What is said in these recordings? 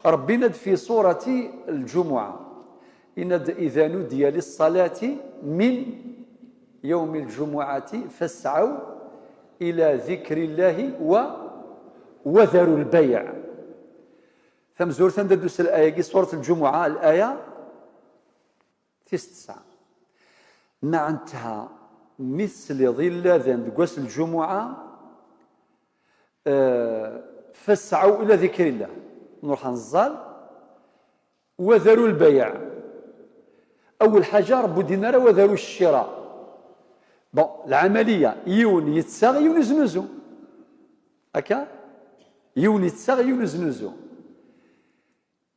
ربي ند في سورة الجمعة إند إذا نودي للصلاة من يوم الجمعة فاسعوا إلى ذكر الله وذروا البيع. ثم زورت ندرس الآية سورة الجمعة الآية 9 معنتها مثل ظل ذن قوس الجمعة فاسعوا إلى ذكر الله نروح نزال وذروا البيع. أول حاجة ربو دينار وذروا الشراء. العملية يون يتساغ يون يزنزو هكا يون يتساغ يون يزنزو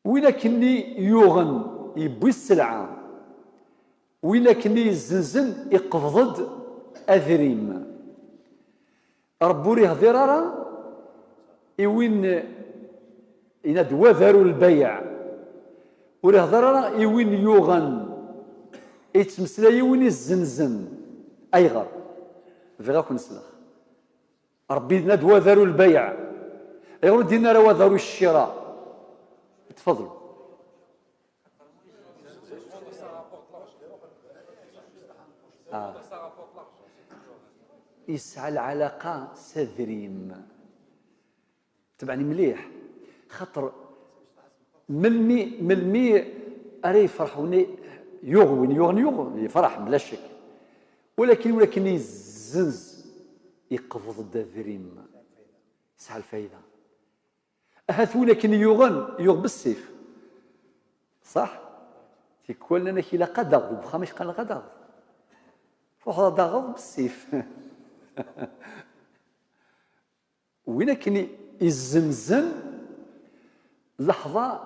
وإلا كني يوغن يبوي السلعة وإلا كني يزنزن يقفض أذريم ربو ريه ضرارة إوين إناد وذروا البيع وريه ضرارة إوين يوغن يتمسلا يوين يزنزن أيغر فيغاكو نسلخ ربي ناد وذروا البيع أيغر دينا وذروا الشراء. تفضلوا. يسعى العلاقة سذريم تبعني مليح خاطر ملمي أري يفرحوني يغن يفرح بلا شك ولكن يزنز يقفض الدافريم يسعى الفايدة أهث ولكن يغ بالسيف صح تيكون لنا كي لا قدغ بخامش قال قدغ فوق ضغط بالسيف وين كني يزنزن لحظة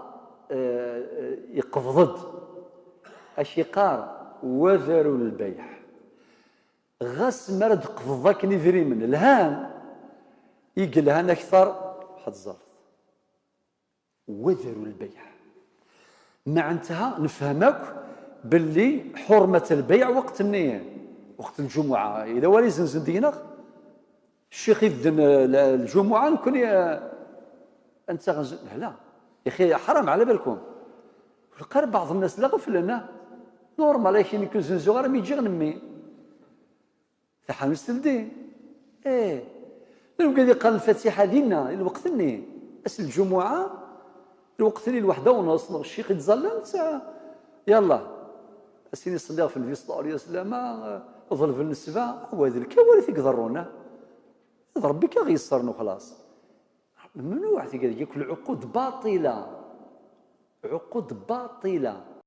يقفض أشقار وذروا البيع غاس مرد قفضك نذري من الهان يقلهان أكثر حد الزلط وذروا البيع معناتها نفهمك باللي حرمة البيع وقت النية وقت الجمعة إذا ولي زنزن دينك الشيخ يذن الجمعة نكون أنت لا يا أخي حرام على بالكم قال بعض الناس لا غفل لنا نورمال لكن يكون زنزو غير يجي غنمي ثحان الدين نلقى قال الفاتحة دينا الوقت الني أس الجمعة الوقت اللي الوحدة ونص الشيخ يتظلم يلا أسيني صلى في النبي صلى الله عليه وسلم ظل في النسبة وهذا الكوارث يقدرونا ربي كيغيسرنا وخلاص ممنوع ياكل عقود باطلة